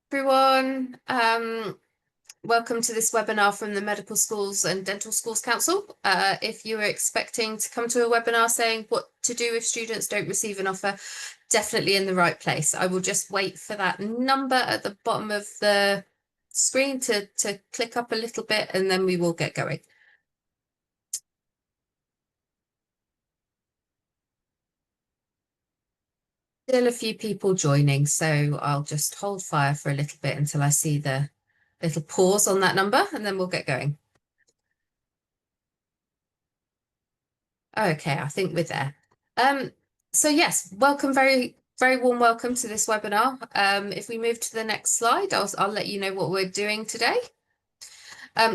Everyone. Welcome to this webinar from the Medical Schools and Dental Schools Council. If you are expecting to come to a webinar saying what to do if students don't receive an offer, definitely in the right place. I will just wait for that number at the bottom of the screen to click up a little bit, and then we will get going. Still a few people joining, so I'll just hold fire for a little bit until I see the little pause on that number, and then we'll get going. Okay, I think we're there. So yes, welcome, very warm welcome to this webinar. If we move to the next slide, I'll let you know what we're doing today.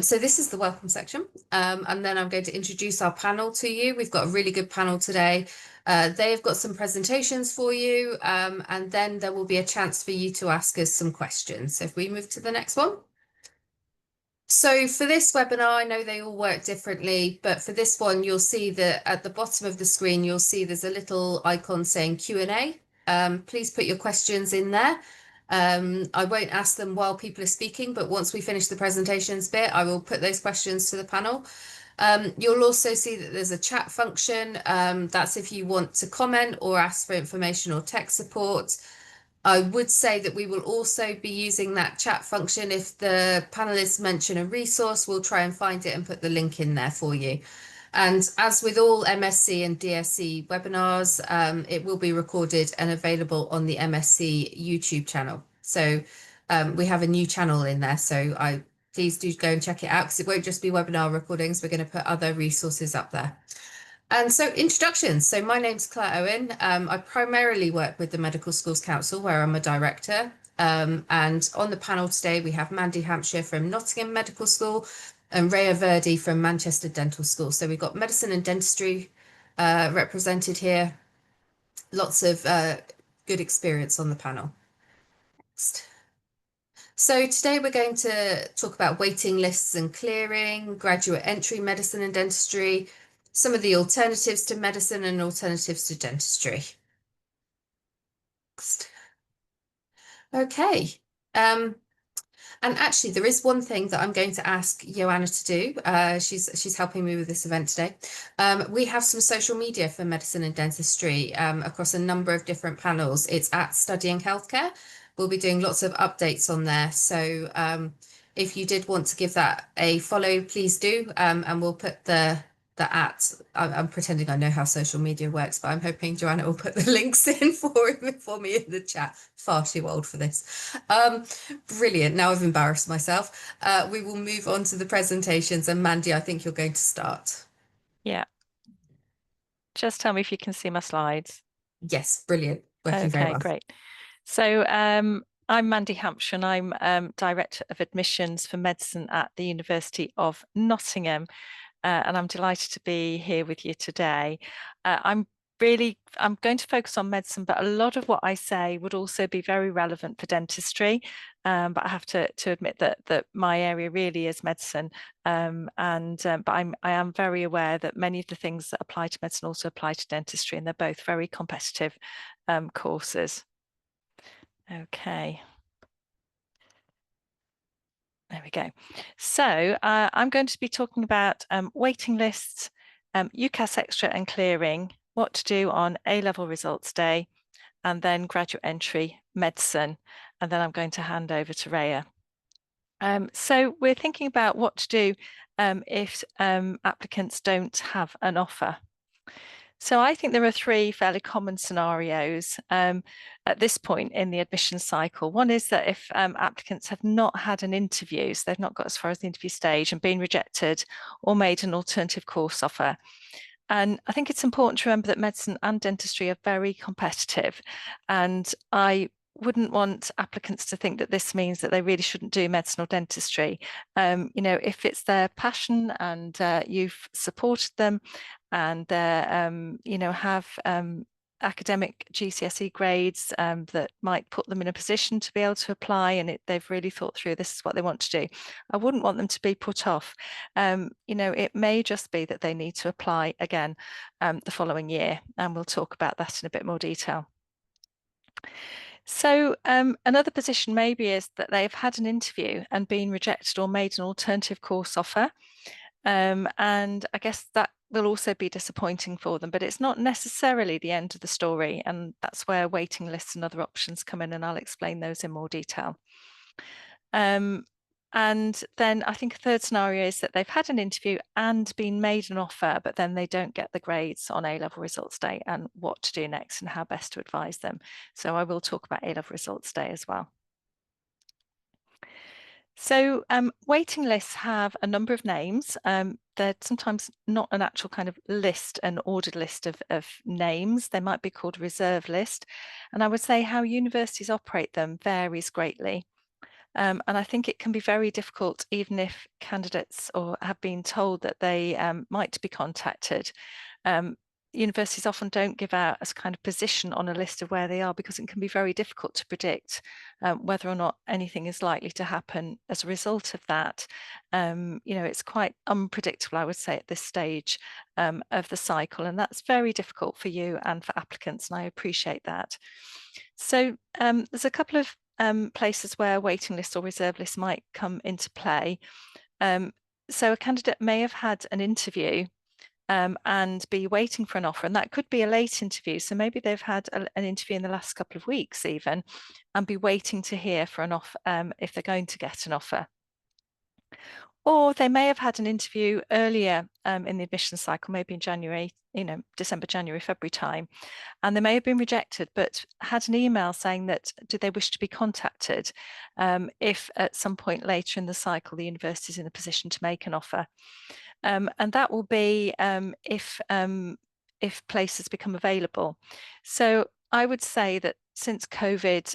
So this is the welcome section, and then I'm going to introduce our panel to you. We've got a really good panel today. They've got some presentations for you, and then there will be a chance for you to ask us some questions. So if we move to the next one. So for this webinar, I know they all work differently, but for this one, you'll see that at the bottom of the screen, you'll see there's a little icon saying Q&A. Please put your questions in there. I won't ask them while people are speaking, but once we finish the presentations bit, I will put those questions to the panel. You'll also see that there's a chat function. That's if you want to comment or ask for information or tech support. I would say that we will also be using that chat function. If the panelists mention a resource, we'll try and find it and put the link in there for you. And as with all MSc and DSc webinars, it will be recorded and available on the MSc YouTube channel. So we have a new channel in there. So please do go and check it out, because it won't just be webinar recordings. We're going to put other resources up there. And so introductions. So my name's Clare Owen. I primarily work with the Medical Schools Council, where I'm a director. And on the panel today, we have Mandy Hampshire from Nottingham Medical School and Raya Verdi from Manchester Dental School. So we've got medicine and dentistry represented here. Lots of good experience on the panel. Next. So today we're going to talk about waiting lists and clearing, graduate entry medicine and dentistry, some of the alternatives to medicine and alternatives to dentistry. Next. Okay. And actually, there is one thing that I'm going to ask Joanna to do. She's helping me with this event today. We have some social media for medicine and dentistry across a number of different panels. It's at Studying Healthcare. We'll be doing lots of updates on there. So if you did want to give that a follow, please do. And we'll put the at. I'm pretending I know how social media works, but I'm hoping Joanna will put the links in for me in the chat. Far too old for this. Brilliant. Now I've embarrassed myself. We will move on to the presentations, and Mandy, I think you're going to start. Yeah. Just tell me if you can see my slides. Yes, brilliant. Working very well. Great. So I'm Mandy Hampshire, and I'm Director of Admissions for Medicine at the University of Nottingham. And I'm delighted to be here with you today. I'm going to focus on medicine, but a lot of what I say would also be very relevant for dentistry. But I have to admit that my area really is medicine. But I am very aware that many of the things that apply to medicine also apply to dentistry, and they're both very competitive courses. Okay. There we go. So I'm going to be talking about waiting lists, UCAS extra and clearing, what to do on A-level results day, and then graduate entry medicine. And then I'm going to hand over to Raya. So we're thinking about what to do if applicants don't have an offer. So I think there are three fairly common scenarios at this point in the admission cycle. One is that if applicants have not had an interview, so they've not got as far as the interview stage and been rejected or made an alternative course offer. And I think it's important to remember that medicine and dentistry are very competitive, and I wouldn't want applicants to think that this means that they really shouldn't do medicine or dentistry. If it's their passion and you've supported them and have academic GCSE grades that might put them in a position to be able to apply, and they've really thought through this is what they want to do, I wouldn't want them to be put off. It may just be that they need to apply again the following year, and we'll talk about that in a bit more detail. So another position maybe is that they've had an interview and been rejected or made an alternative course offer. And I guess that will also be disappointing for them, but it's not necessarily the end of the story. And that's where waiting lists and other options come in, and I'll explain those in more detail. And then I think a third scenario is that they've had an interview and been made an offer, but then they don't get the grades on A-level results day and what to do next and how best to advise them. So I will talk about A-level results day as well. So waiting lists have a number of names. They're sometimes not an actual kind of list, an ordered list of names. They might be called a reserve list. And I would say how universities operate them varies greatly. And I think it can be very difficult, even if candidates or have been told that they might be contacted. Universities often don't give out a kind of position on a list of where they are because it can be very difficult to predict whether or not anything is likely to happen as a result of that. It's quite unpredictable, I would say, at this stage of the cycle, and that's very difficult for you and for applicants, and I appreciate that. So there's a couple of places where waiting lists or reserve lists might come into play. So a candidate may have had an interview and be waiting for an offer, and that could be a late interview. So maybe they've had an interview in the last couple of weeks even, and be waiting to hear for an offer if they're going to get an offer. Or they may have had an interview earlier in the admission cycle, maybe in January, December, January, February time, and they may have been rejected, but had an email saying that do they wish to be contacted if at some point later in the cycle the university is in a position to make an offer. And that will be if places become available. So I would say that since COVID,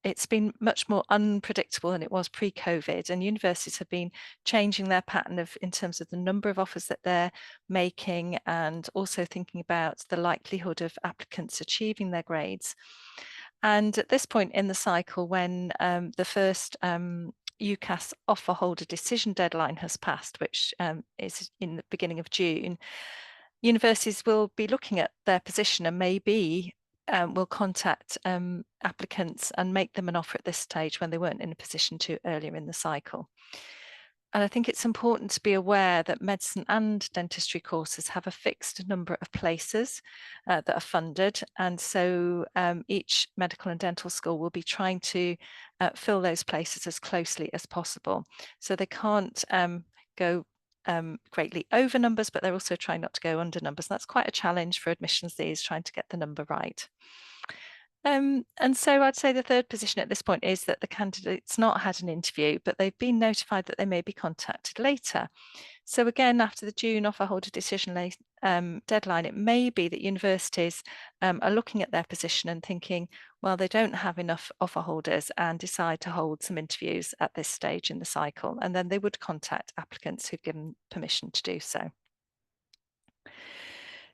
it's been much more unpredictable than it was pre-COVID, and universities have been changing their pattern in terms of the number of offers that they're making, and also thinking about the likelihood of applicants achieving their grades. And at this point in the cycle, when the first UCAS offer holder decision deadline has passed, which is in the beginning of June, universities will be looking at their position and maybe will contact applicants and make them an offer at this stage when they weren't in a position to earlier in the cycle. And I think it's important to be aware that medicine and dentistry courses have a fixed number of places that are funded. And so each medical and dental school will be trying to fill those places as closely as possible. So they can't go greatly over numbers, but they're also trying not to go under numbers. And that's quite a challenge for admissions these, trying to get the number right. And so I'd say the third position at this point is that the candidate's not had an interview, but they've been notified that they may be contacted later. So again, after the June offer holder decision deadline, it may be that universities are looking at their position and thinking, well, they don't have enough offer holders, and decide to hold some interviews at this stage in the cycle. And then they would contact applicants who've given permission to do so.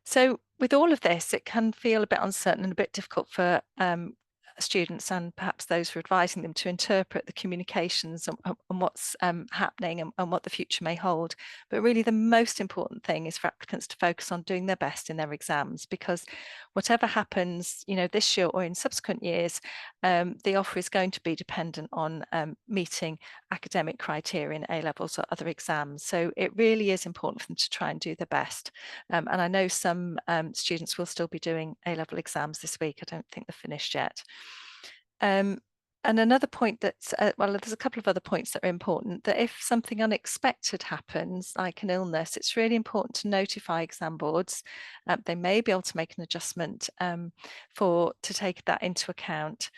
So with all of this, it can feel a bit uncertain and a bit difficult for students and perhaps those who are advising them to interpret the communications and what's happening and what the future may hold. But really the most important thing is for applicants to focus on doing their best in their exams, because whatever happens, this year or in subsequent years, the offer is going to be dependent on meeting academic criteria in A-levels or other exams. So it really is important for them to try and do their best. And I know some students will still be doing A-level exams this week. I don't think they're finished yet. And another point that's, well, there's a couple of other points that are important, that if something unexpected happens, like an illness, it's really important to notify exam boards. They may be able to make an adjustment to take that into account.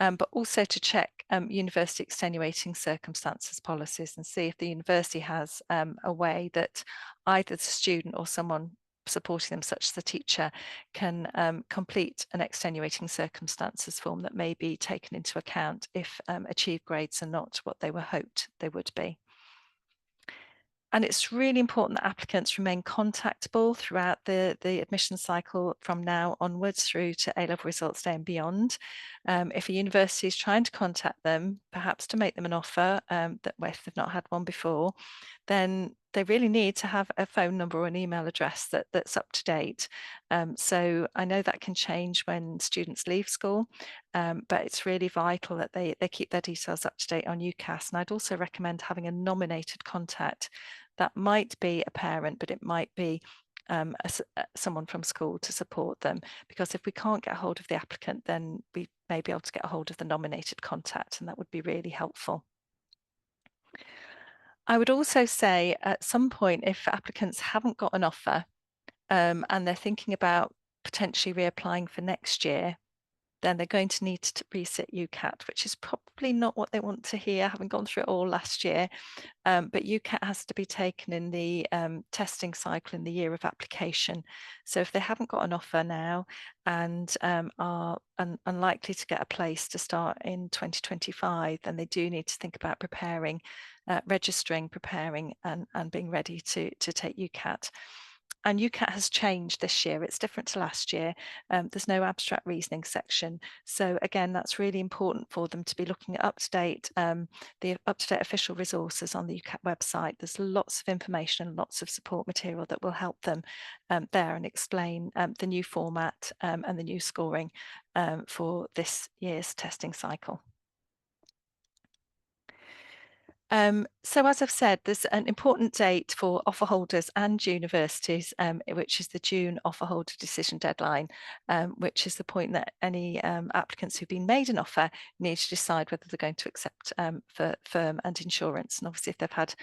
But also to check university extenuating circumstances policies and see if the university has a way that either the student or someone supporting them, such as the teacher, can complete an extenuating circumstances form that may be taken into account if achieved grades are not what they were hoped they would be. And it's really important that applicants remain contactable throughout the admission cycle from now onwards through to A-level results day and beyond. If a university is trying to contact them, perhaps to make them an offer, that if they've not had one before, then they really need to have a phone number or an email address that's up to date. So I know that can change when students leave school, but it's really vital that they keep their details up to date on UCAS. And I'd also recommend having a nominated contact. That might be a parent, but it might be someone from school to support them, because if we can't get hold of the applicant, then we may be able to get a hold of the nominated contact, and that would be really helpful. I would also say at some point, if applicants haven't got an offer and they're thinking about potentially reapplying for next year, then they're going to need to resit UCAT, which is probably not what they want to hear, having gone through it all last year. But UCAT has to be taken in the testing cycle in the year of application. So if they haven't got an offer now and are unlikely to get a place to start in 2025, then they do need to think about preparing, registering, preparing, and being ready to take UCAT. And UCAT has changed this year. It's different to last year. There's no abstract reasoning section. So again, that's really important for them to be looking at up-to-date, the up-to-date official resources on the UCAT website. There's lots of information, lots of support material that will help them there and explain the new format and the new scoring for this year's testing cycle. So as I've said, there's an important date for offer holders and universities, which is the June offer holder decision deadline, which is the point that any applicants who've been made an offer need to decide whether they're going to accept for firm and insurance. And obviously, if they've had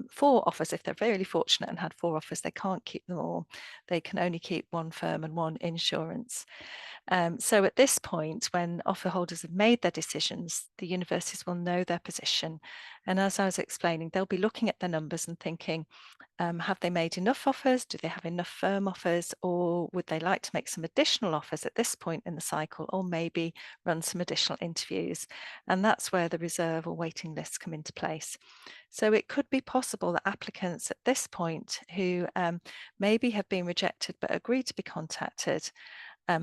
4 offers, if they're really fortunate and had 4 offers, they can't keep them all. They can only keep 1 firm and 1 insurance. So at this point, when offer holders have made their decisions, the universities will know their position. And as I was explaining, they'll be looking at the numbers and thinking, have they made enough offers? Do they have enough firm offers? Or would they like to make some additional offers at this point in the cycle, or maybe run some additional interviews? And that's where the reserve or waiting lists come into place. So it could be possible that applicants at this point who maybe have been rejected but agreed to be contacted,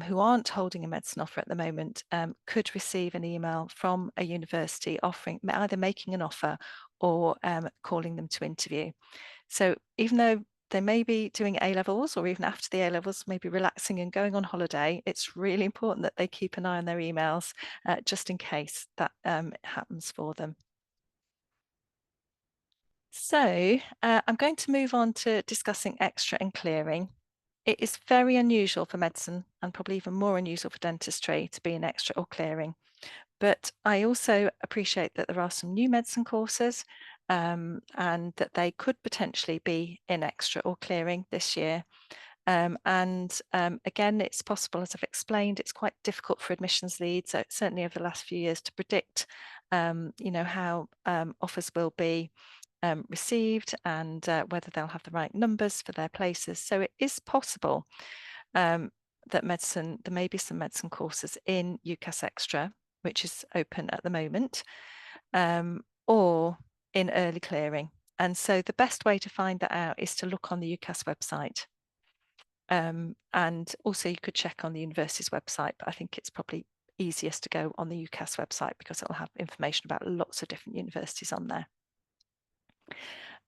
who aren't holding a medicine offer at the moment, could receive an email from a university offering, either making an offer or calling them to interview. So even though they may be doing A-levels, or even after the A-levels, maybe relaxing and going on holiday, it's really important that they keep an eye on their emails just in case that happens for them. So I'm going to move on to discussing extra and clearing. It is very unusual for medicine, and probably even more unusual for dentistry, to be in extra or clearing. But I also appreciate that there are some new medicine courses and that they could potentially be in extra or clearing this year. Again, it's possible, as I've explained, it's quite difficult for admissions leads, certainly over the last few years, to predict, how offers will be received and whether they'll have the right numbers for their places. So it is possible that there may be some medicine courses in UCAS Extra, which is open at the moment, or in early clearing. And so the best way to find that out is to look on the UCAS website. And also you could check on the university's website, but I think it's probably easiest to go on the UCAS website because it'll have information about lots of different universities on there.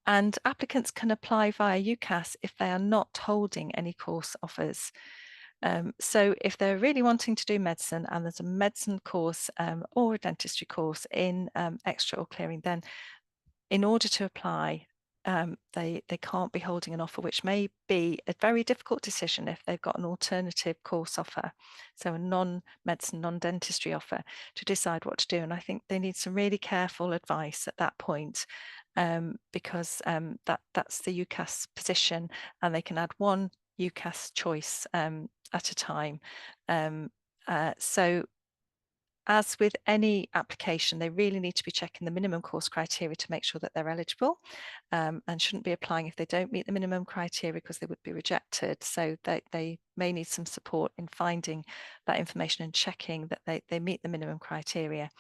And applicants can apply via UCAS if they are not holding any course offers. So if they're really wanting to do medicine and there's a medicine course or a dentistry course in extra or clearing, then in order to apply, they can't be holding an offer, which may be a very difficult decision if they've got an alternative course offer, so a non-medicine, non-dentistry offer, to decide what to do. And I think they need some really careful advice at that point, because that's the UCAS position, and they can add one UCAS choice at a time. So as with any application, they really need to be checking the minimum course criteria to make sure that they're eligible, and shouldn't be applying if they don't meet the minimum criteria, because they would be rejected. So they may need some support in finding that information and checking that they meet the minimum criteria.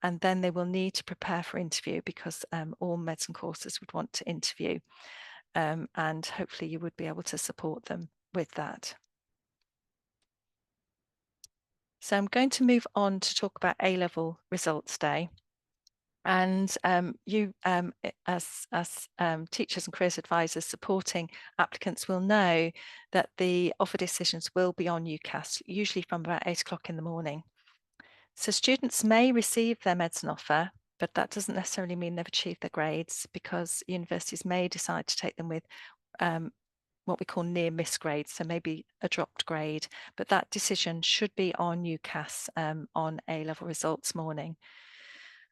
And then they will need to prepare for interview, because all medicine courses would want to interview, and hopefully you would be able to support them with that. So I'm going to move on to talk about A-level results day. And you, as teachers and careers advisors supporting applicants, will know that the offer decisions will be on UCAS, usually from about 8 o'clock in the morning. So students may receive their medicine offer, but that doesn't necessarily mean they've achieved their grades, because universities may decide to take them with what we call near miss grades, so maybe a dropped grade, but that decision should be on UCAS on A-level results morning.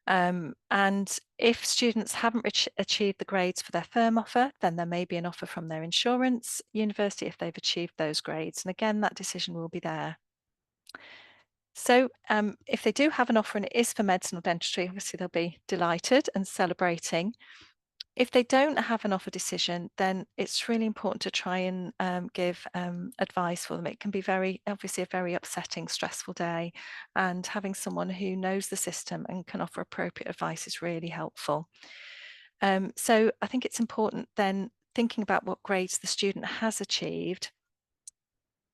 And if students haven't achieved the grades for their firm offer, then there may be an offer from their insurance university if they've achieved those grades. And again, that decision will be there. So if they do have an offer and it is for medicine or dentistry, obviously they'll be delighted and celebrating. If they don't have an offer decision, then it's really important to try and give advice for them. It can be obviously a very upsetting, stressful day, and having someone who knows the system and can offer appropriate advice is really helpful. So I think it's important then thinking about what grades the student has achieved.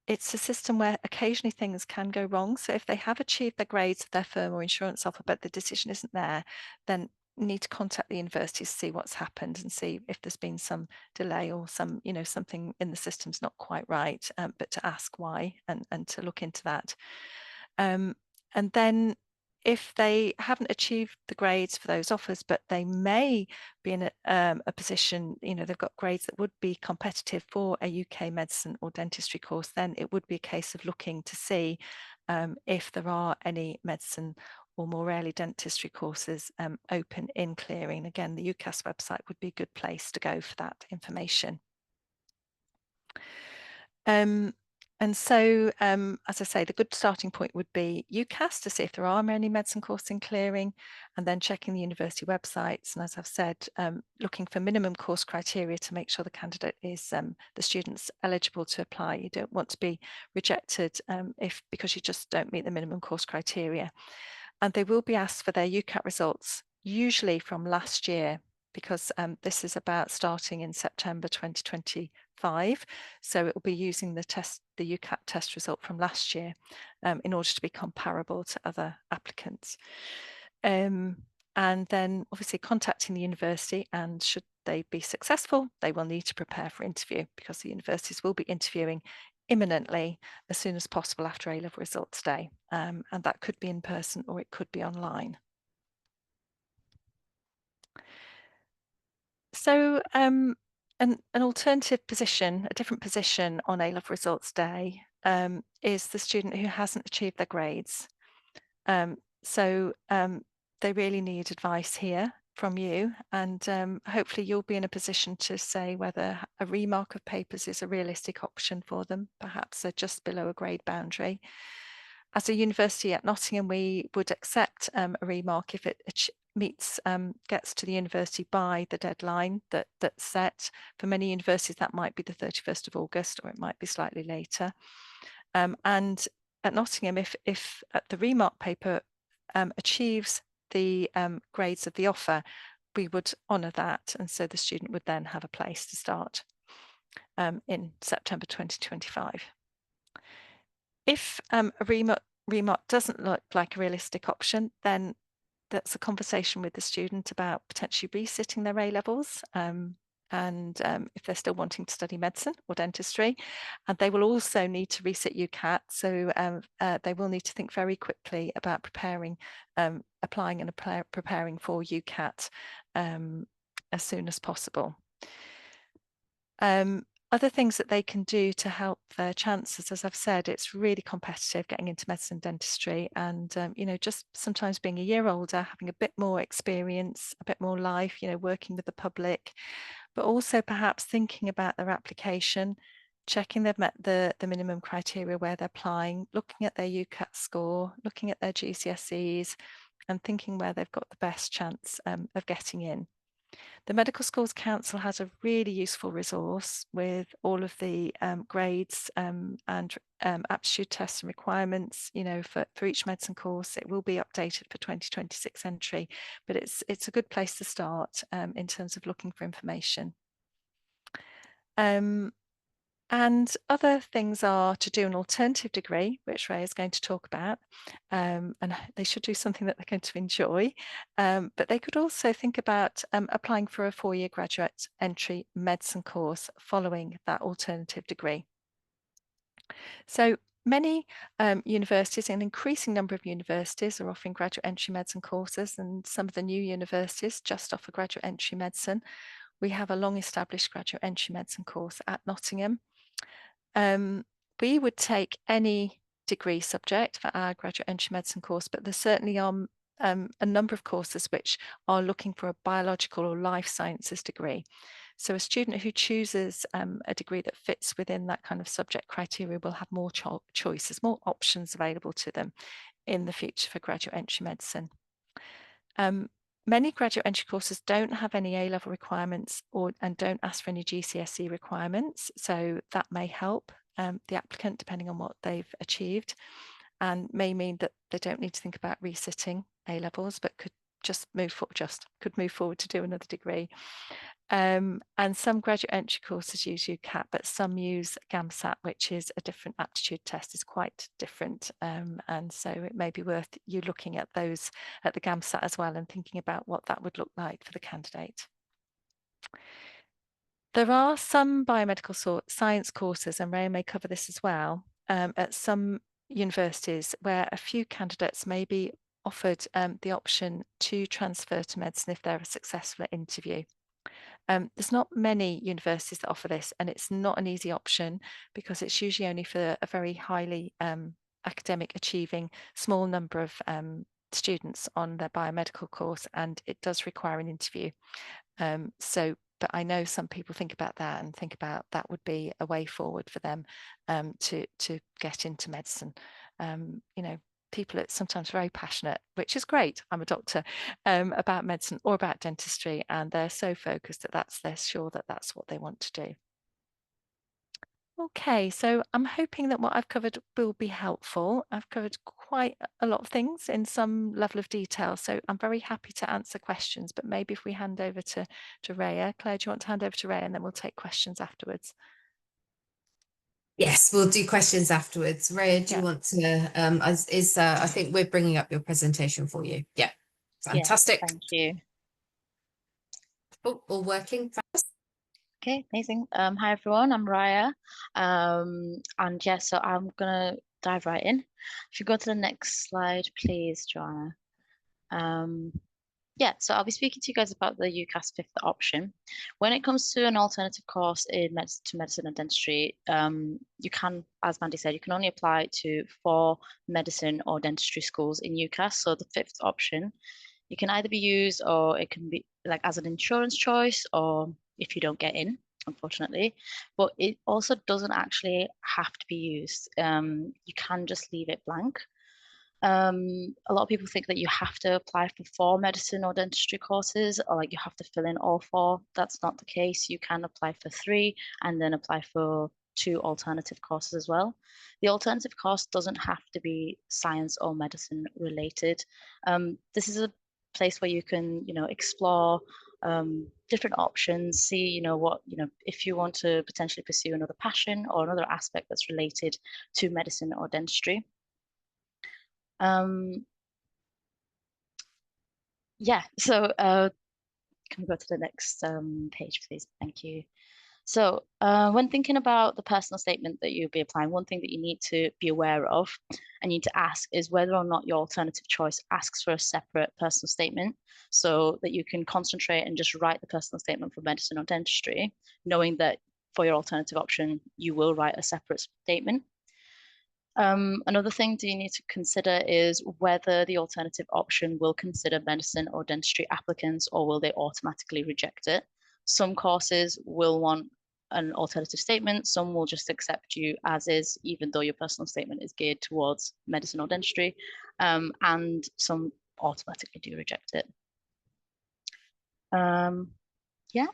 It's a system where occasionally things can go wrong. So if they have achieved their grades of their firm or insurance offer, but the decision isn't there, then need to contact the university to see what's happened and see if there's been some delay or something in the system's not quite right, but to ask why and to look into that. And then if they haven't achieved the grades for those offers, but they may be in a position, they've got grades that would be competitive for a UK medicine or dentistry course, then it would be a case of looking to see if there are any medicine or more rarely dentistry courses open in Clearing. Again, the UCAS website would be a good place to go for that information. And so, as I say, the good starting point would be UCAS to see if there are any medicine courses in Clearing, and then checking the university websites. And as I've said, looking for minimum course criteria to make sure the candidate is the student's eligible to apply. You don't want to be rejected because you just don't meet the minimum course criteria. And they will be asked for their UCAT results, usually from last year, because this is about starting in September 2025. So it will be using the UCAT test result from last year in order to be comparable to other applicants. And then obviously contacting the university, and should they be successful, they will need to prepare for interview, because the universities will be interviewing imminently as soon as possible after A-level results day. And that could be in person or it could be online. So an alternative position, a different position on A-level results day is the student who hasn't achieved their grades. So they really need advice here from you, and hopefully you'll be in a position to say whether a remark of papers is a realistic option for them. Perhaps they're just below a grade boundary. As a university at Nottingham, we would accept a remark if it gets to the university by the deadline that's set. For many universities, that might be the 31st of August, or it might be slightly later. And at Nottingham, if the remark paper achieves the grades of the offer, we would honour that, and so the student would then have a place to start in September 2025. If a remark doesn't look like a realistic option, then that's a conversation with the student about potentially resitting their A-levels, and if they're still wanting to study medicine or dentistry. And they will also need to resit UCAT, so they will need to think very quickly about applying and preparing for UCAT as soon as possible. Other things that they can do to help their chances, as I've said, it's really competitive getting into medicine and dentistry, and just sometimes being a year older, having a bit more experience, a bit more life, working with the public, but also perhaps thinking about their application, checking they've met the minimum criteria where they're applying, looking at their UCAT score, looking at their GCSEs, and thinking where they've got the best chance of getting in. The Medical Schools Council has a really useful resource with all of the grades and aptitude tests and requirements, for each medicine course. It will be updated for 2026 entry, but it's a good place to start in terms of looking for information. And other things are to do an alternative degree, which Ray is going to talk about, and they should do something that they're going to enjoy. But they could also think about applying for a 4-year graduate entry medicine course following that alternative degree. So many universities, an increasing number of universities, are offering graduate entry medicine courses, and some of the new universities just offer graduate entry medicine. We have a long established graduate entry medicine course at Nottingham. We would take any degree subject for our graduate entry medicine course, but there certainly are a number of courses which are looking for a biological or life sciences degree. So a student who chooses a degree that fits within that kind of subject criteria will have more choices, more options available to them in the future for graduate entry medicine. Many graduate entry courses don't have any A-level requirements and don't ask for any GCSE requirements, so that may help the applicant depending on what they've achieved, and may mean that they don't need to think about resitting A-levels, but could move forward to do another degree. And some graduate entry courses use UCAT, but some use GAMSAT, which is a different aptitude test, is quite different. And so it may be worth you looking at those at the GAMSAT as well and thinking about what that would look like for the candidate. There are some biomedical science courses, and Raya may cover this as well, at some universities where a few candidates may be offered the option to transfer to medicine if they're successful at interview. There's not many universities that offer this, and it's not an easy option because it's usually only for a very highly academic achieving small number of students on their biomedical course, and it does require an interview. But I know some people think about that and think about that would be a way forward for them to get into medicine. You know, people are sometimes very passionate, which is great. I'm a doctor, about medicine or about dentistry, and they're so focused that they're sure that that's what they want to do. Okay, so I'm hoping that what I've covered will be helpful. I've covered quite a lot of things in some level of detail, so I'm very happy to answer questions, but maybe if we hand over to Raya. Claire, do you want to hand over to Raya and then we'll take questions afterwards? Yes, we'll do questions afterwards. Raya, do you Yeah. want to, I think we're bringing up your presentation for you. Yeah, Yes, fantastic. thank you. Oh, all working. Okay, amazing. Hi everyone, I'm Raya. And yeah, so I'm gonna dive right in. If you go to the next slide, please, Joanna. Yeah, so I'll be speaking to you guys about the UCAS fifth option. When it comes to an alternative course in medicine and dentistry, you can, as Mandy said, you can only apply to 4 medicine or dentistry schools in UCAS. So the fifth option, you can either be used or it can be like as an insurance choice or if you don't get in, unfortunately. But it also doesn't actually have to be used. You can just leave it blank. A lot of people think that you have to apply for 4 medicine or dentistry courses, or like you have to fill in all 4. That's not the case. You can apply for 3 and then apply for 2 alternative courses as well. The alternative course doesn't have to be science or medicine related. This is a place where you can, explore different options, see, what, if you want to potentially pursue another passion or another aspect that's related to medicine or dentistry. Yeah, so can we go to the next page, please? Thank you. So when thinking about the personal statement that you'll be applying, one thing that you need to be aware of and you need to ask is whether or not your alternative choice asks for a separate personal statement so that you can concentrate and just write the personal statement for medicine or dentistry, knowing that for your alternative option, you will write a separate statement. Another thing that you need to consider is whether the alternative option will consider medicine or dentistry applicants or will they automatically reject it. Some courses will want an alternative statement, some will just accept you as is, even though your personal statement is geared towards medicine or dentistry, and some automatically do reject it. Yeah.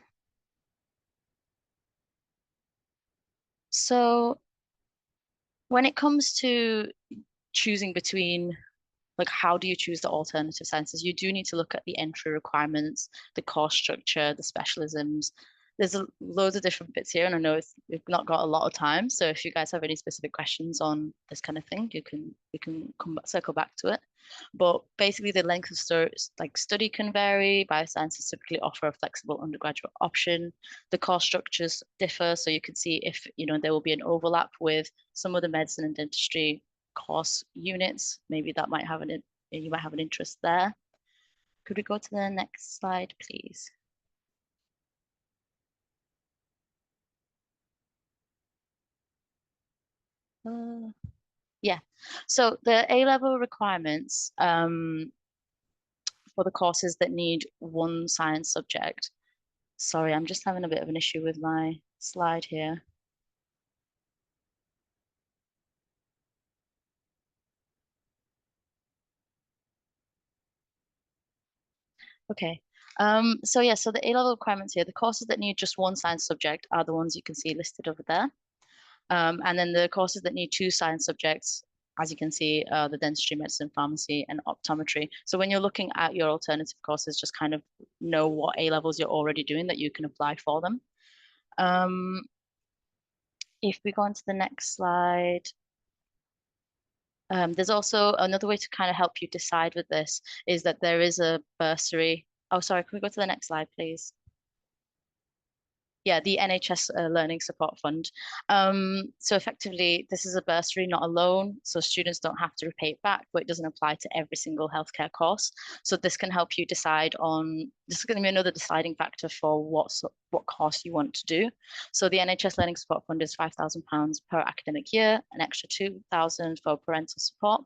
So when it comes to choosing between, like, how do you choose the alternative sciences? You do need to look at the entry requirements, the course structure, the specialisms, there's loads of different bits here, and I know we've not got a lot of time. So if you guys have any specific questions on this kind of thing, we can circle back to it. But basically, the length of study can vary. Biosciences typically offer a flexible undergraduate option. The course structures differ, so you can see if there will be an overlap with some of the medicine and dentistry course units. Maybe that might have you might have an interest there. Could we go to the next slide, please? Yeah, so the A-level requirements for the courses that need one science subject. Sorry, I'm just having a bit of an issue with my slide here. Okay, so yeah, so the A-level requirements here, the courses that need just one science subject are the ones you can see listed over there. And then the courses that need two science subjects, as you can see, the dentistry, medicine, pharmacy, and optometry. So when you're looking at your alternative courses, just kind of know what A levels you're already doing that you can apply for them. If we go on to the next slide, there's also another way to kind of help you decide with this is that there is a bursary. Oh, sorry, can we go to the next slide, please? Yeah, the NHS Learning Support Fund. So effectively, this is a bursary, not a loan. So students don't have to repay it back, but it doesn't apply to every single healthcare course. So this can help you decide on, this is going to be another deciding factor for what course you want to do. So the NHS Learning Support Fund is £5,000 per academic year, an extra £2,000 for parental support.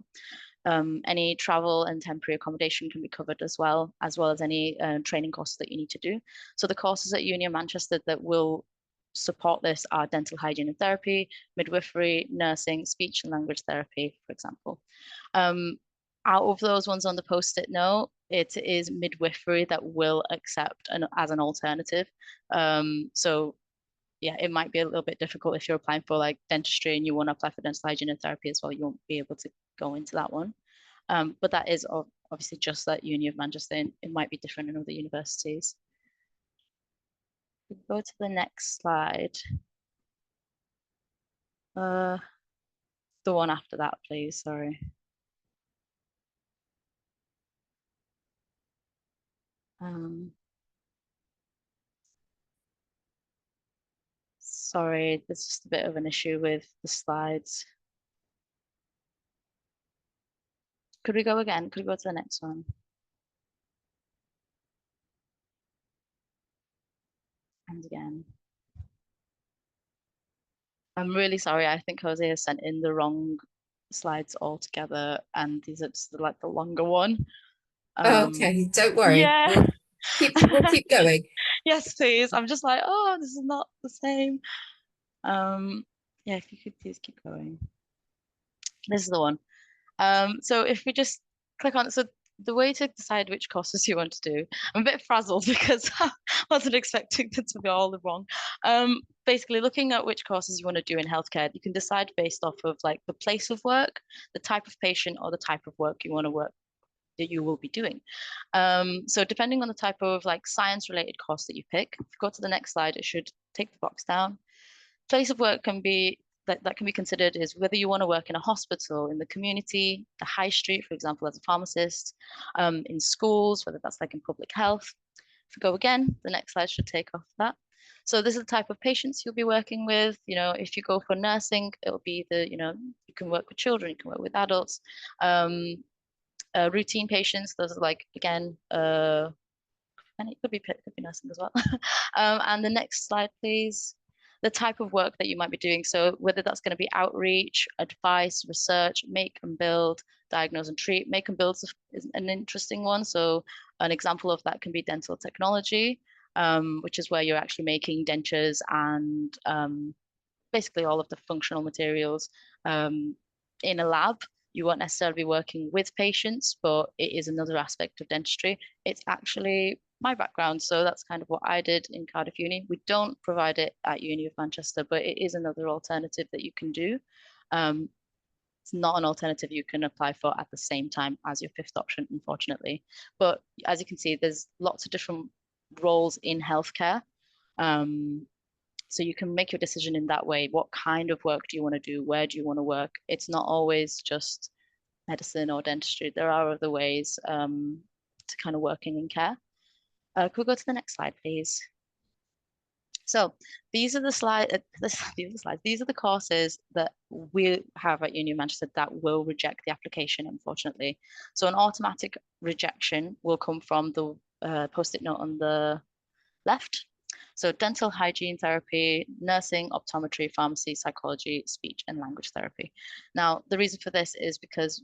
Any travel and temporary accommodation can be covered as well as any training costs that you need to do. So the courses at Uni of Manchester that will support this are dental hygiene and therapy, midwifery, nursing, speech and language therapy, for example. Out of those ones on the post-it note, it is midwifery that will accept as an alternative. So yeah, it might be a little bit difficult if you're applying for like dentistry and you want to apply for dental hygiene and therapy as well. You won't be able to go into that one. But that is obviously just at Uni of Manchester. It might be different in other universities. We'll go to the next slide. The one after that, please. Sorry. Sorry, there's just a bit of an issue with the slides. Could we go again? Could we go to the next one? And again. I'm really sorry. I think Jose has sent in the wrong slides altogether, and these are just like the longer one. Okay, don't worry. Yeah. We'll keep going. Yes, please. I'm just like, oh, this is not the same. Yeah, if you could please keep going. This is the one. So if we just click on it, so the way to decide which courses you want to do, I'm a bit frazzled because I wasn't expecting them to be all wrong. Basically, looking at which courses you want to do in healthcare, you can decide based off of like the place of work, the type of patient, or the type of work you want to work that you will be doing. So depending on the type of like science related course that you pick, if you go to the next slide, it should take the box down. Place of work can be that can be considered is whether you want to work in a hospital, in the community, the high street, for example, as a pharmacist, in schools, whether that's like in public health. If we go again, the next slide should take off that. So this is the type of patients you'll be working with. If you go for nursing, it'll be you can work with children, you can work with adults. Routine patients, those are like, again, and it could be nursing as well. And the next slide, please. The type of work that you might be doing. So whether that's going to be outreach, advice, research, make and build, diagnose and treat. Make and build is an interesting one. So an example of that can be dental technology, which is where you're actually making dentures and basically all of the functional materials in a lab. You won't necessarily be working with patients, but it is another aspect of dentistry. It's actually my background, so that's kind of what I did in Cardiff Uni. We don't provide it at Uni of Manchester, but it is another alternative that you can do. It's not an alternative you can apply for at the same time as your fifth option, unfortunately. But as you can see, there's lots of different roles in healthcare. So you can make your decision in that way. What kind of work do you want to do? Where do you want to work? It's not always just medicine or dentistry. There are other ways to kind of working in care. Could we go to the next slide, please? So these are the These are the courses that we have at Uni of Manchester that will reject the application, unfortunately. So an automatic rejection will come from the post-it note on the left. So dental hygiene therapy, nursing, optometry, pharmacy, psychology, speech and language therapy. Now, the reason for this is because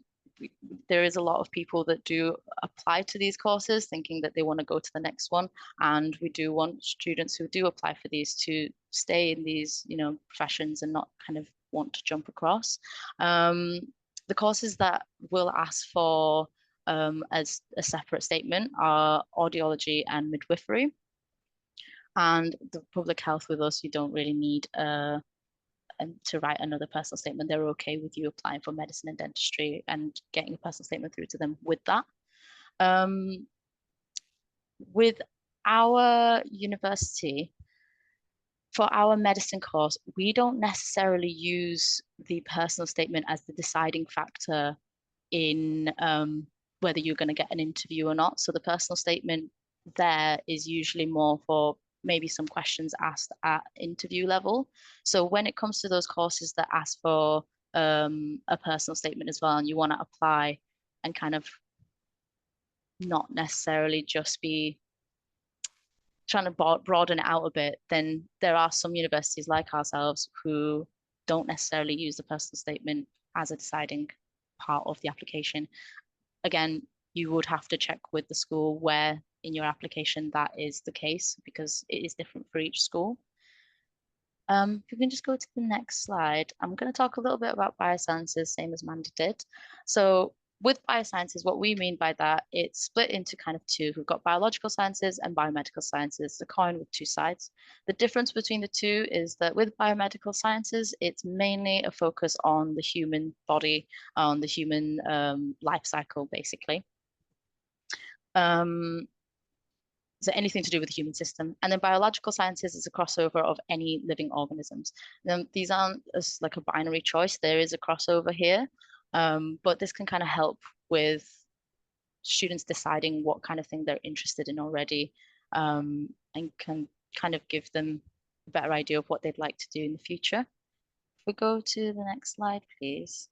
there is a lot of people that do apply to these courses thinking that they want to go to the next one. And we do want students who do apply for these to stay in these, professions and not kind of want to jump across. The courses that will ask for as a separate statement are audiology and midwifery. And the public health with us, you don't really need to write another personal statement. They're okay with you applying for medicine and dentistry and getting a personal statement through to them with that. With our university, for our medicine course, we don't necessarily use the personal statement as the deciding factor in whether you're going to get an interview or not. So the personal statement there is usually more for maybe some questions asked at interview level. So when it comes to those courses that ask for a personal statement as well, and you want to apply and kind of not necessarily just be trying to broaden it out a bit, then there are some universities like ourselves who don't necessarily use the personal statement as a deciding part of the application. Again, you would have to check with the school where in your application that is the case, because it is different for each school. If you can just go to the next slide, I'm going to talk a little bit about biosciences, same as Mandy did. So with biosciences, what we mean by that, it's split into kind of two. We've got biological sciences and biomedical sciences, the coin with two sides. The difference between the two is that with biomedical sciences, it's mainly a focus on the human body, on the human life cycle, basically. So anything to do with the human system. And then biological sciences is a crossover of any living organisms. Now, these aren't as like a binary choice. There is a crossover here, but this can kind of help with students deciding what kind of thing they're interested in already, and can kind of give them a better idea of what they'd like to do in the future. If we go to the next slide, please.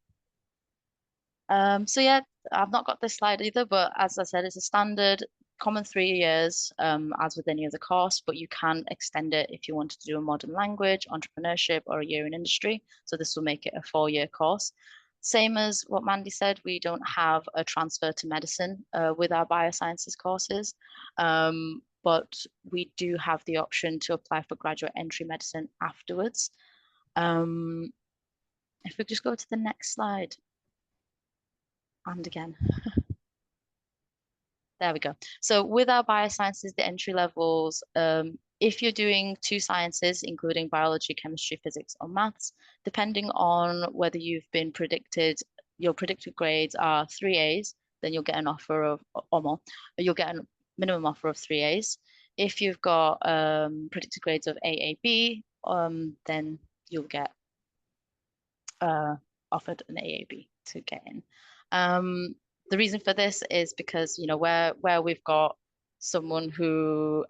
So yeah, I've not got this slide either, but as I said, it's a standard common 3 years, as with any other course, but you can extend it if you wanted to do a modern language, entrepreneurship, or a year in industry. So this will make it a 4-year course. Same as what Mandy said, we don't have a transfer to medicine with our biosciences courses, but we do have the option to apply for graduate entry medicine afterwards. If we just go to the next slide. And again. There we go. So with our biosciences, the entry levels, if you're doing 2 sciences, including biology, chemistry, physics, or maths, depending on whether you've been predicted, your predicted grades are 3 A's, then you'll get an offer of, or more, you'll get a minimum offer of 3 A's. If you've got predicted grades of AAB, then you'll get offered an AAB to get in. The reason for this is because, where we've got someone who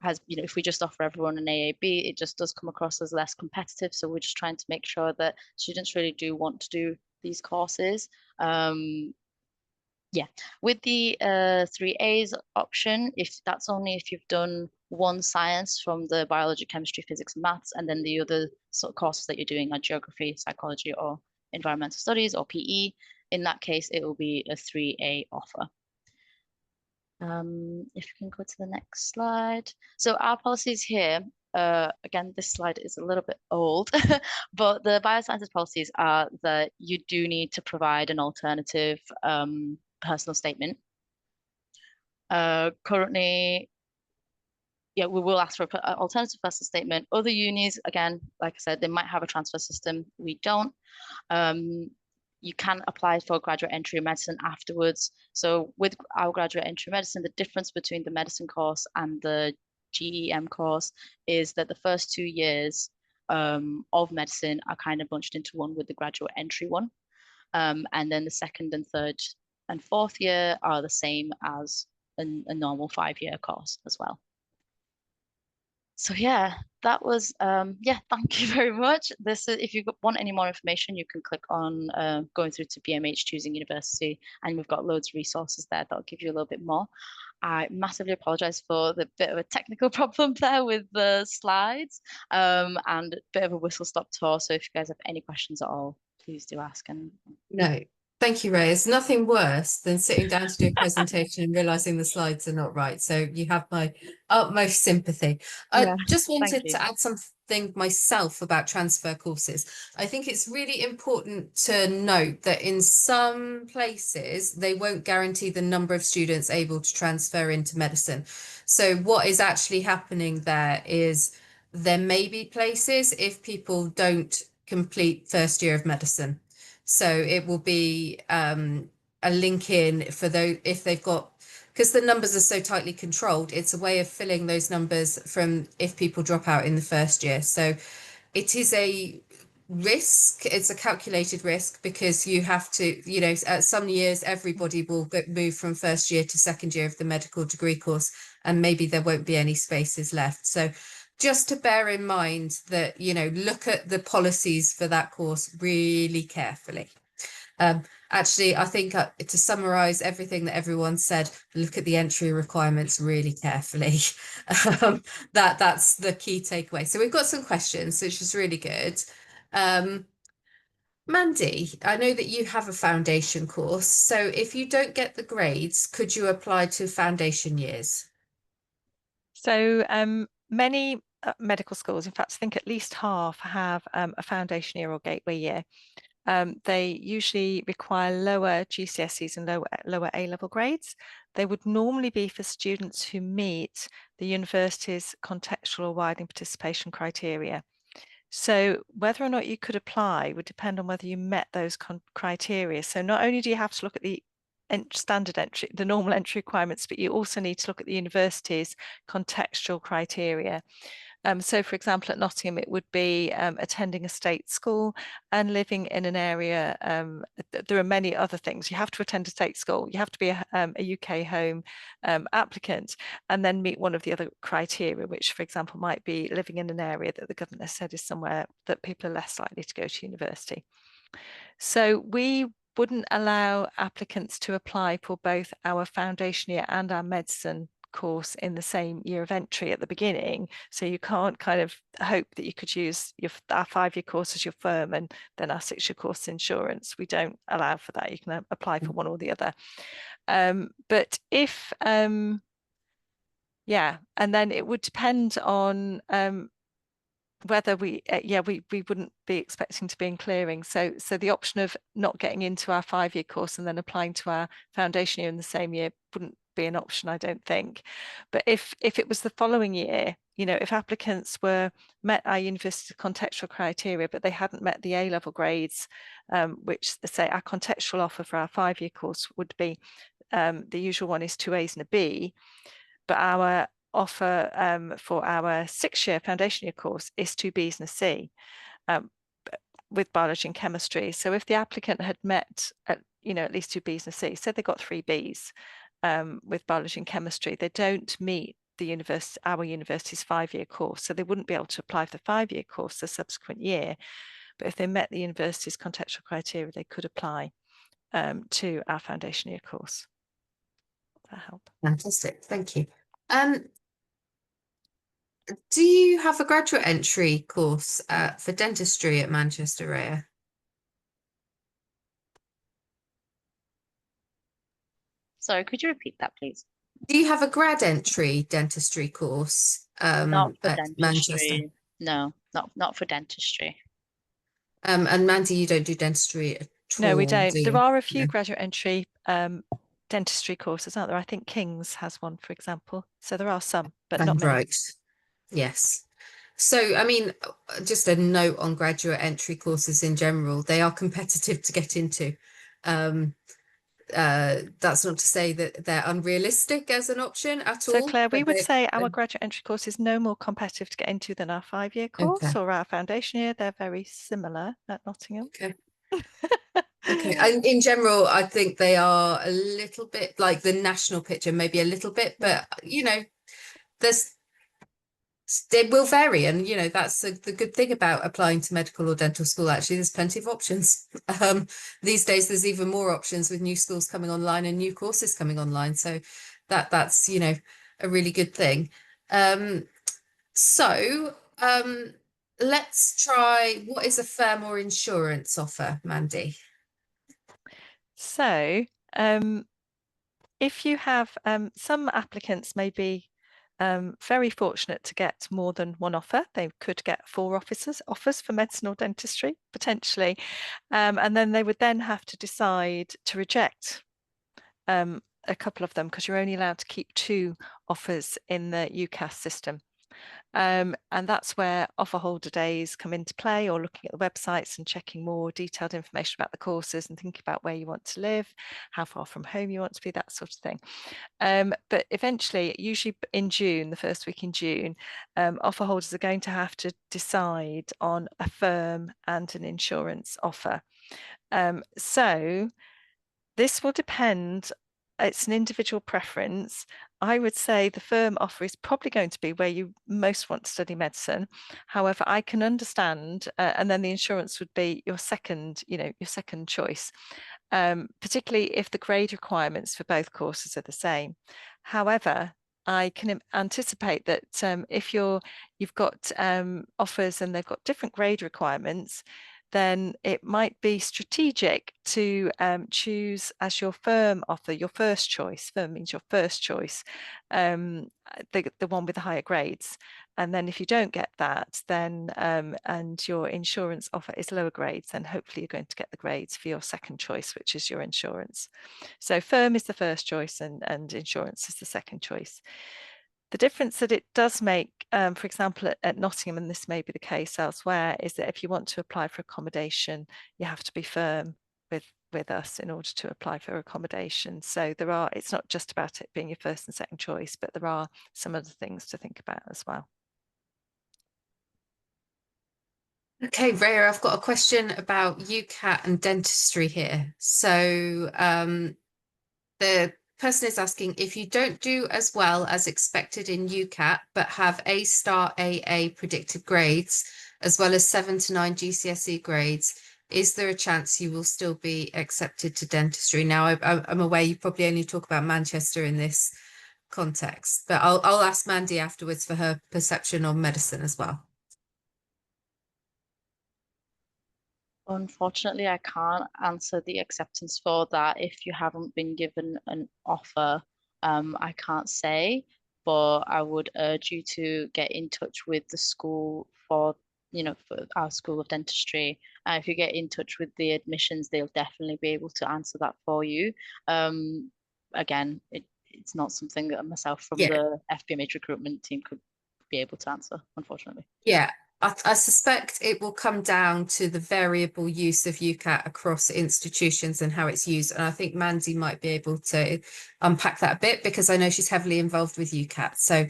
has, if we just offer everyone an AAB, it just does come across as less competitive. So we're just trying to make sure that students really do want to do these courses. Yeah, with the 3 A's option, that's only if you've done 1 science from the biology, chemistry, physics, and maths, and then the other sort of courses that you're doing are geography, psychology, or environmental studies, or PE. In that case, it will be a 3A offer. If you can go to the next slide. So our policies here, again, this slide is a little bit old, but the biosciences policies are that you do need to provide an alternative personal statement. Currently, yeah, we will ask for an alternative personal statement. Other unis, again, like I said, they might have a transfer system. We don't. You can apply for graduate entry medicine afterwards. So with our graduate entry medicine, the difference between the medicine course and the GEM course is that the first 2 years of medicine are kind of bunched into one with the graduate entry one. And then the second and third and fourth year are the same as a normal 5-year course as well. So yeah, that was yeah, thank you very much. This is, if you want any more information, you can click on going through to BMH Choosing University, and we've got loads of resources there that'll give you a little bit more. I massively apologize for the bit of a technical problem there with the slides, and a bit of a whistle stop tour. So if you guys have any questions at all, please do ask. And No, thank you, Ray. It's nothing worse than sitting down to do a presentation and realizing the slides are not right. So you have my utmost sympathy. I yeah, just thank wanted you. to add something myself about transfer courses. I think it's really important to note that in some places, they won't guarantee the number of students able to transfer into medicine. So what is actually happening there is there may be places if people don't complete first year of medicine. So it will be a link in for those if they've got, because the numbers are so tightly controlled, it's a way of filling those numbers from if people drop out in the first year. So it is a risk, it's a calculated risk, because you have to, you know, at some years everybody will move from first year to second year of the medical degree course, and maybe there won't be any spaces left. So just to bear in mind that, you know, look at the policies for that course really carefully. Actually, I think to summarize everything that everyone said, look at the entry requirements really carefully. That's the key takeaway. So we've got some questions, which is really good. Mandy, I know that you have a foundation course. So if you don't get the grades, could you apply to foundation years? So many medical schools, in fact, I think at least half have a foundation year or gateway year. They usually require lower GCSEs and lower A-level grades. They would normally be for students who meet the university's contextual or widening participation criteria. So whether or not you could apply would depend on whether you met those criteria. So not only do you have to look at the standard entry, the normal entry requirements, but you also need to look at the university's contextual criteria. So for example, at Nottingham, it would be attending a state school and living in an area. There are many other things. You have to attend a state school. You have to be a UK home applicant, and then meet one of the other criteria, which, for example, might be living in an area that the government has said is somewhere that people are less likely to go to university. So we wouldn't allow applicants to apply for both our foundation year and our medicine course in the same year of entry at the beginning. So you can't kind of hope that you could use our 5-year course as your firm and then our 6-year course insurance. We don't allow for that. You can apply for one or the other. But if, yeah, and then it would depend on whether we wouldn't be expecting to be in clearing. So the option of not getting into our 5-year course and then applying to our foundation year in the same year wouldn't be an option, I don't think. But if it was the following year, you know, if applicants met our university contextual criteria, but they hadn't met the A-level grades, which say our contextual offer for our 5-year course would be the usual one is 2 A's and a B, but our offer for our 6-year foundation year course is 2 B's and a C with biology and chemistry. So if the applicant had met at least 2 B's and a C, said they got 3 B's with biology and chemistry, they don't meet our university's 5-year course, so they wouldn't be able to apply for the 5-year course the subsequent year. But if they met the university's contextual criteria, they could apply to our foundation year course. Does that help? Fantastic, thank you. Do you have a graduate entry course for dentistry at Manchester, Raya? Sorry, could you repeat that, please? Do you have a grad entry dentistry course Not for at Manchester? dentistry. No, not for dentistry. And Mandy, you don't do dentistry at No, we all, don't. do you? There are a few No. graduate entry dentistry courses, aren't there? I think King's has one, for example. So there are some, but not many. Right. Yes. So, I mean, just a note on graduate entry courses in general, they are competitive to get into. that's not to say that they're unrealistic as an option at So all. Claire, we But would they, say our graduate entry course is no more competitive to get into than our 5-year course okay, or our foundation year. They're very similar at Nottingham. okay. Okay, and in general, I think they are a little bit like the national picture, maybe a little bit, Yeah. but you know, there's they will vary, and you know that's the good thing about applying to medical or dental school. Actually, there's plenty of options. These days, there's even more options with new schools coming online and new courses coming online. So that's you know a really good thing. So let's try. What is a firm or insurance offer, Mandy? So if you have some applicants may be very fortunate to get more than one offer. They could get 4 offers for medicine or dentistry potentially, and then they would then have to decide to reject a couple of them because you're only allowed to keep 2 offers in the UCAS system. And that's where offer holder days come into play, or looking at the websites and checking more detailed information about the courses and thinking about where you want to live, how far from home you want to be, that sort of thing. But eventually, usually in June, the first week in June, offer holders are going to have to decide on a firm and an insurance offer. So this will depend. It's an individual preference. I would say the firm offer is probably going to be where you most want to study medicine. However, I can understand, and then the insurance would be your second, your second choice, particularly if the grade requirements for both courses are the same. However, I can anticipate that if you've got offers and they've got different grade requirements, then it might be strategic to choose as your firm offer your first choice. Firm means your first choice, the one with the higher grades. And then if you don't get that, then and your insurance offer is lower grades, then hopefully you're going to get the grades for your second choice, which is your insurance. So firm is the first choice and insurance is the second choice. The difference that it does make, for example, at Nottingham, and this may be the case elsewhere, is that if you want to apply for accommodation, you have to be firm with us in order to apply for accommodation. So it's not just about it being your first and second choice, but there are some other things to think about as well. Okay, Raya, I've got a question about UCAT and dentistry here. So the person is asking, if you don't do as well as expected in UCAT, but have A star AA predicted grades, as well as 7 to 9 GCSE grades, is there a chance you will still be accepted to dentistry? Now, I'm aware you probably only talk about Manchester in this context, but I'll ask Mandy afterwards for her perception on medicine as well. Unfortunately, I can't answer the acceptance for that. If you haven't been given an offer, I can't say, but I would urge you to get in touch with the school for our School of Dentistry. If you get in touch with the admissions, they'll definitely be able to answer that for you. Again, it's not something that myself from Yeah. the FBMH recruitment team could be able to answer, unfortunately. Yeah, I suspect it will come down to the variable use of UCAT across institutions and how it's used. And I think Mandy might be able to unpack that a bit because I know she's heavily involved with UCAT. So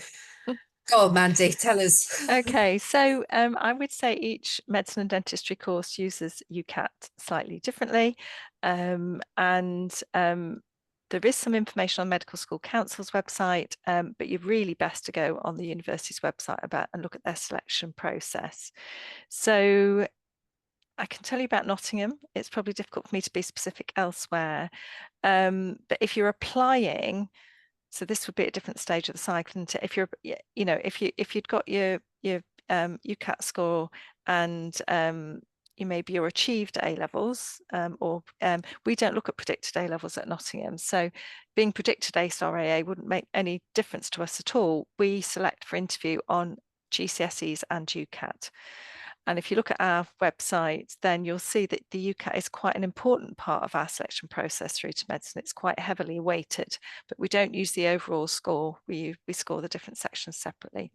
go on, Mandy, tell us. Okay, so I would say each medicine and dentistry course uses UCAT slightly differently. There is some information on Medical School Council's website, but you're really best to go on the university's website and look at their selection process. So I can tell you about Nottingham. It's probably difficult for me to be specific elsewhere. But if you're applying, so this would be at a different stage of the cycle. And if you're, if you'd got your UCAT score and maybe your achieved A levels, or we don't look at predicted A levels at Nottingham. So being predicted A star AA wouldn't make any difference to us at all. We select for interview on GCSEs and UCAT. And if you look at our website, then you'll see that the UCAT is quite an important part of our selection process through to medicine. It's quite heavily weighted, but we don't use the overall score. We score the different sections separately.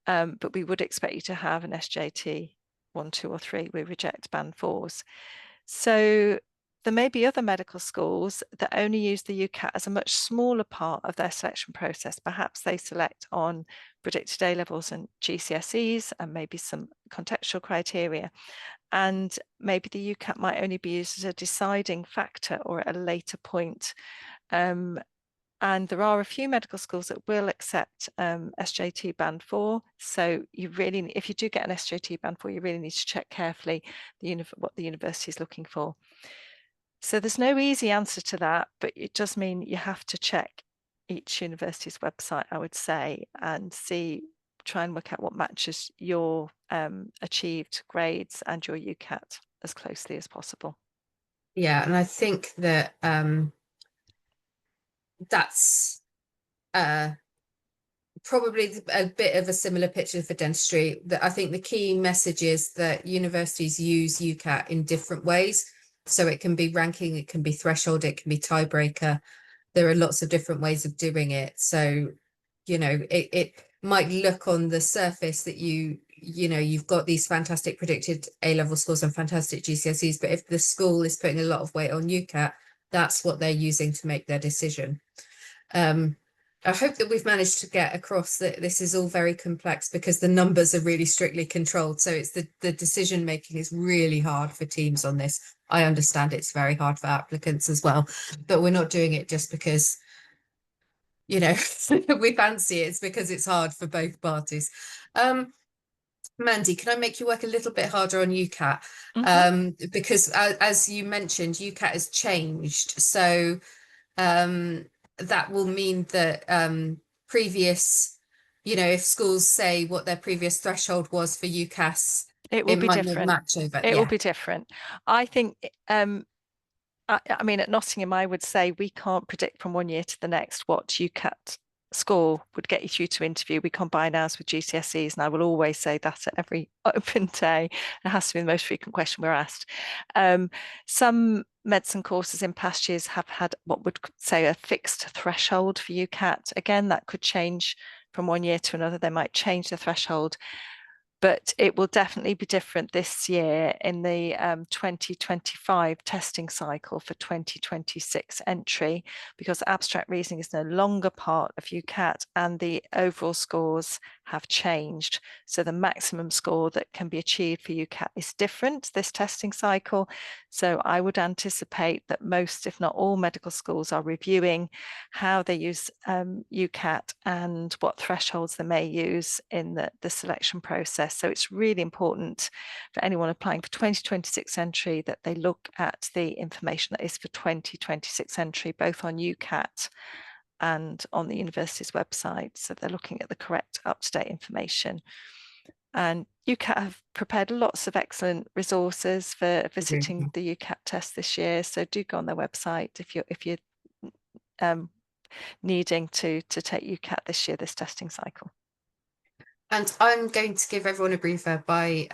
But we would expect you to have an SJT 1, 2, or 3. We reject band 4s. So there may be other medical schools that only use the UCAT as a much smaller part of their selection process. Perhaps they select on predicted A levels and GCSEs and maybe some contextual criteria. And maybe the UCAT might only be used as a deciding factor or at a later point. And there are a few medical schools that will accept SJT band 4. So you really, if you do get an SJT band 4, you really need to check carefully what the university is looking for. So there's no easy answer to that, but it does mean you have to check each university's website, I would say, and try and work out what matches your achieved grades and your UCAT as closely as possible. Yeah, and I think that that's probably a bit of a similar picture for dentistry. That I think the key message is that universities use UCAT in different ways. So it can be ranking, it can be threshold, it can be tiebreaker. There are lots of different ways of doing it. So, you know, it might look on the surface that you've got these fantastic predicted A-level scores and fantastic GCSEs, but if the school is putting a lot of weight on UCAT, that's what they're using to make their decision. I hope that we've managed to get across that this is all very complex because the numbers are really strictly controlled. So it's the decision making is really hard for teams on this. I understand it's very hard for applicants as well, but we're not doing it just because, you know, we fancy it. It's because it's hard for both parties. Mandy, can I make you work a little bit harder on UCAT? Because as you mentioned, UCAT has changed. So that will mean that previous, you know, if schools say what their previous threshold was for UCAS, it will be might different. not match over. It will be different. I think, I mean, at Nottingham, I would say we can't predict from one year to the next what UCAT score would get you through to interview. We combine ours with GCSEs, and I will always say that at every open day. It has to be the most frequent question we're asked. Some medicine courses in past years have had what would say a fixed threshold for UCAT. Again, that could change from one year to another. They might change the threshold, but it will definitely be different this year in the 2025 testing cycle for 2026 entry, because abstract reasoning is no longer part of UCAT and the overall scores have changed. So the maximum score that can be achieved for UCAT is different this testing cycle. So I would anticipate that most, if not all, medical schools are reviewing how they use UCAT and what thresholds they may use in the selection process. So it's really important for anyone applying for 2026 entry that they look at the information that is for 2026 entry, both on UCAT and on the university's website. So they're looking at the correct up-to-date information. And UCAT have prepared lots of excellent resources for visiting the UCAT test this year. So do go on their website if you're needing to take UCAT this year, this testing cycle. And I'm going to give everyone a briefer by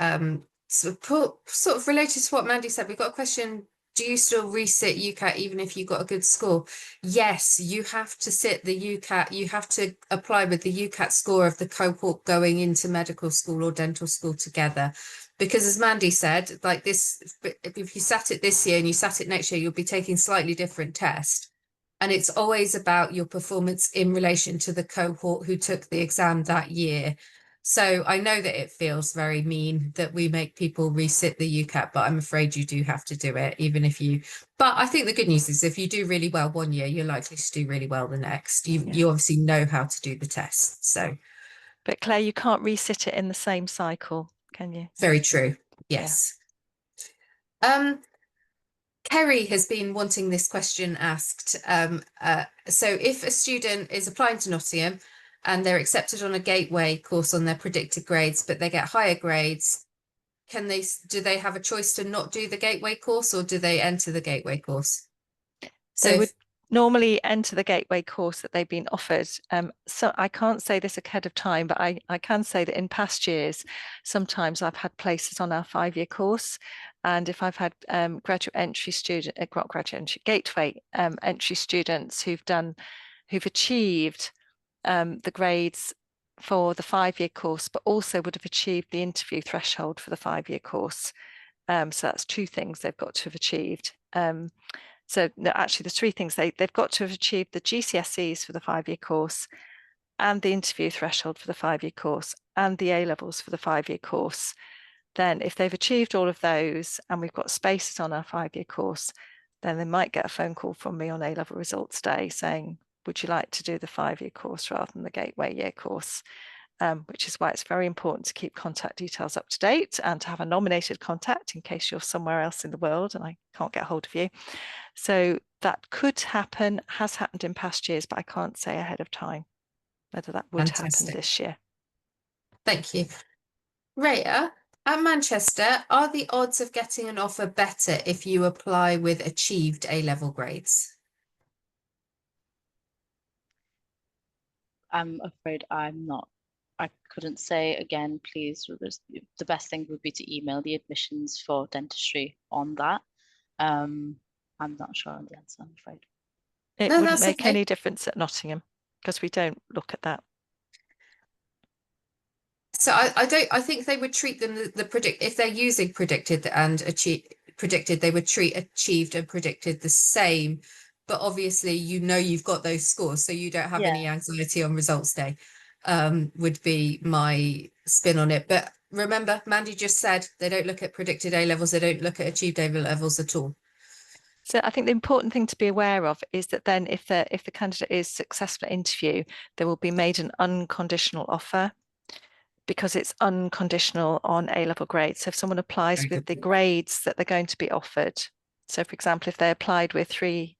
sort of related to what Mandy said. We've got a question. Do you still resit UCAT even if you got a good score? Yes, you have to sit the UCAT. You have to apply with the UCAT score of the cohort going into medical school or dental school together. Because as Mandy said, like this, if you sat it this year and you sat it next year, you'll be taking slightly different test. And it's always about your performance in relation to the cohort who took the exam that year. So I know that it feels very mean that we make people resit the UCAT, but I'm afraid you do have to do it, even if you. But I think the good news is if you do really well one year, you're likely to do really well the next. You obviously know how to do the test. So. But Claire, you can't resit it in the same cycle, can you? Very true. Yes. Yeah. Kerry has been wanting this question asked. So if a student is applying to Nottingham and they're accepted on a gateway course on their predicted grades, but they get higher grades, do they have a choice to not do the gateway course, or do they enter the gateway course? So they would normally enter the gateway course that they've been offered. So I can't say this ahead of time, but I can say that in past years, sometimes I've had places on our 5-year course. And if I've had graduate entry student, gateway entry students who've achieved the grades for the 5-year course, but also would have achieved the interview threshold for the 5-year course, So that's 2 things they've got to have achieved. So no, actually, there's 3 things. They've got to have achieved the GCSEs for the 5-year course, and the interview threshold for the 5-year course, and the A-levels for the 5-year course. Then if they've achieved all of those and we've got spaces on our 5-year course, then they might get a phone call from me on A-level results day saying, would you like to do the 5-year course rather than the gateway year course? Which is why it's very important to keep contact details up to date and to have a nominated contact in case you're somewhere else in the world and I can't get hold of you. So that could happen, has happened in past years, but I can't say ahead of time whether that would happen this year. Thank you. Raya, at Manchester, are the odds of getting an offer better if you apply with achieved A-level grades? I'm afraid I'm not. I couldn't say. Again, please, the best thing would be to email the admissions for dentistry on that. I'm not sure on the answer, I'm afraid. It No, wouldn't that's make okay. any difference at Nottingham because we don't look at that. So I think they would treat them if they're using predicted and predicted, they would treat achieved and predicted the same. But obviously, you've got those scores, so you don't have any anxiety on results day, would be my spin on it. But remember, Mandy just said they don't look at predicted A levels, they don't look at achieved A levels at all. So I think the important thing to be aware of is that then if the candidate is successful at interview, they will be made an unconditional offer because it's unconditional on A-level grades. So if someone applies with the grades that they're going to be offered, so for example, if they applied with 3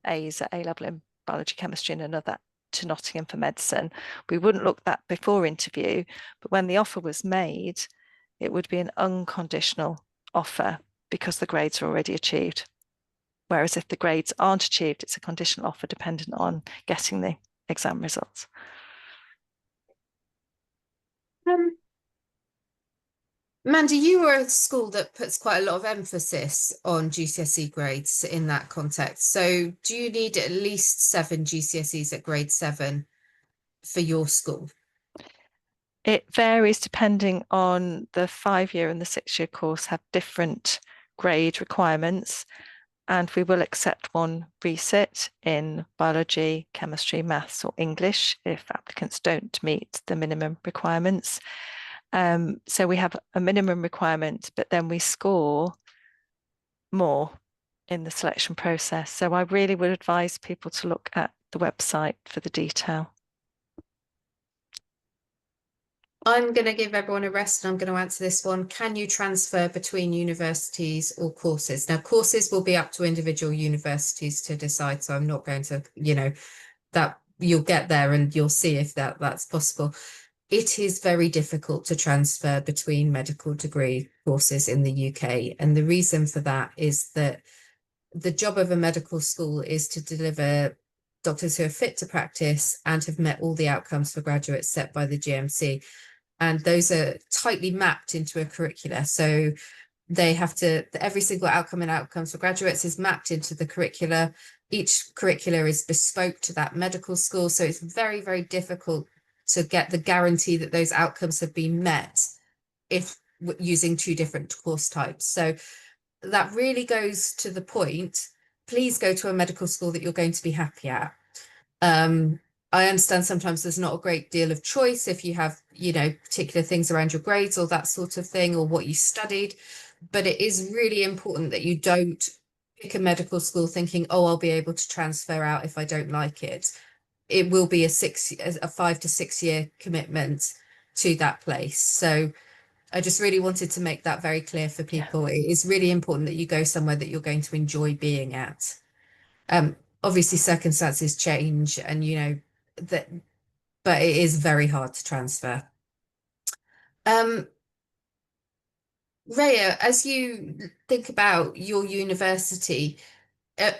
A's at A-level in biology, chemistry and another to Nottingham for medicine, we wouldn't look that before interview, but when the offer was made, it would be an unconditional offer because the grades are already achieved. Whereas if the grades aren't achieved, it's a conditional offer dependent on getting the exam results. Mandy, you were at a school that puts quite a lot of emphasis on GCSE grades in that context. So do you need at least 7 GCSEs at grade 7 for your school? It varies depending on the 5-year and the 6-year course have different grade requirements, and we will accept 1 resit in biology, chemistry, maths or English if applicants don't meet the minimum requirements. So we have a minimum requirement, but then we score more in the selection process. So I really would advise people to look at the website for the detail. I'm going to give everyone a rest and I'm going to answer this one. Can you transfer between universities or courses? Now, courses will be up to individual universities to decide. So I'm not going to, that you'll get there and you'll see if that's possible. It is very difficult to transfer between medical degree courses in the UK. And the reason for that is that the job of a medical school is to deliver doctors who are fit to practice and have met all the outcomes for graduates set by the GMC. And those are tightly mapped into a curricula. So they have to, every single outcome and outcomes for graduates is mapped into the curricula. Each curricula is bespoke to that medical school. So it's very, very difficult to get the guarantee that those outcomes have been met if using 2 different course types. So that really goes to the point. Please go to a medical school that you're going to be happy at. I understand sometimes there's not a great deal of choice if you have, particular things around your grades or that sort of thing or what you studied, but it is really important that you don't pick a medical school thinking, oh, I'll be able to transfer out if I don't like it. It will be a 5 to 6 year commitment to that place. So I just really wanted to make that very clear for people. It is really important that you go somewhere that you're going to enjoy being at. Obviously circumstances change and that, but it is very hard to transfer. Raya, as you think about your university,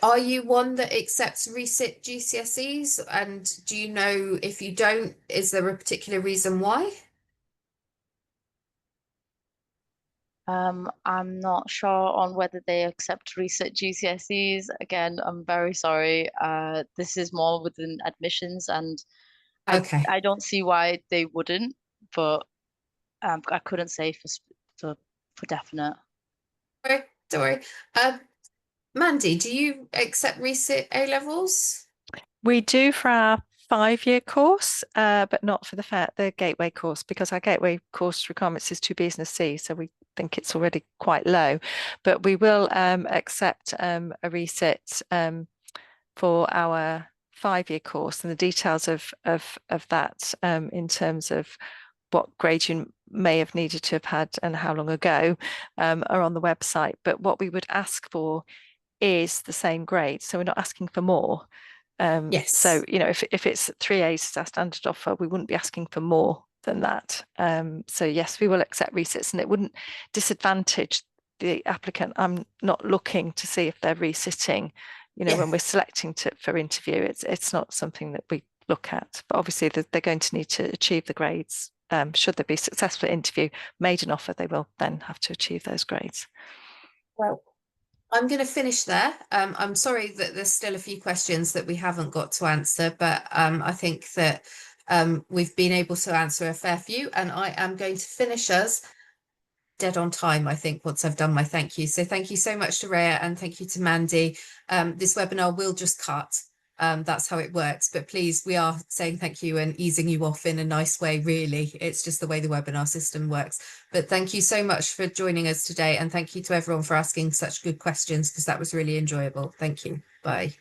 are you one that accepts resit GCSEs? And do you know if you don't, is there a particular reason why? I'm not sure on whether they accept research GCSEs. Again, I'm very sorry. This is more within admissions, and Okay. I don't see why they wouldn't, but I couldn't say for definite. Don't worry. Mandy, do you accept resit A levels? We do for our 5-year course, but not for the gateway course, because our gateway course requirements is 2 business C, so we think it's already quite low. But we will accept a resit for our 5-year course, and the details of that in terms of what grade you may have needed to have had and how long ago are on the website. But what we would ask for is the same grade, so we're not asking for more. Yes. So, you know, if it's 3 A's as our standard offer, we wouldn't be asking for more than that. So yes, we will accept resits, and it wouldn't disadvantage the applicant. I'm not looking to see if they're resitting, you know, Yeah. when we're selecting for interview. It's not something that we look at, but obviously they're going to need to achieve the grades. Should they be successful at interview, made an offer, they will then have to achieve those grades. Well, I'm going to finish there. I'm sorry that there's still a few questions that we haven't got to answer, but I think that we've been able to answer a fair few, and I am going to finish us dead on time, I think, once I've done my thank you. So thank you so much to Raya, and thank you to Mandy. This webinar will just cut. That's how it works. But please, we are saying thank you and easing you off in a nice way, really. It's just the way the webinar system works. But thank you so much for joining us today. And thank you to everyone for asking such good questions, because that was really enjoyable. Thank you. Bye.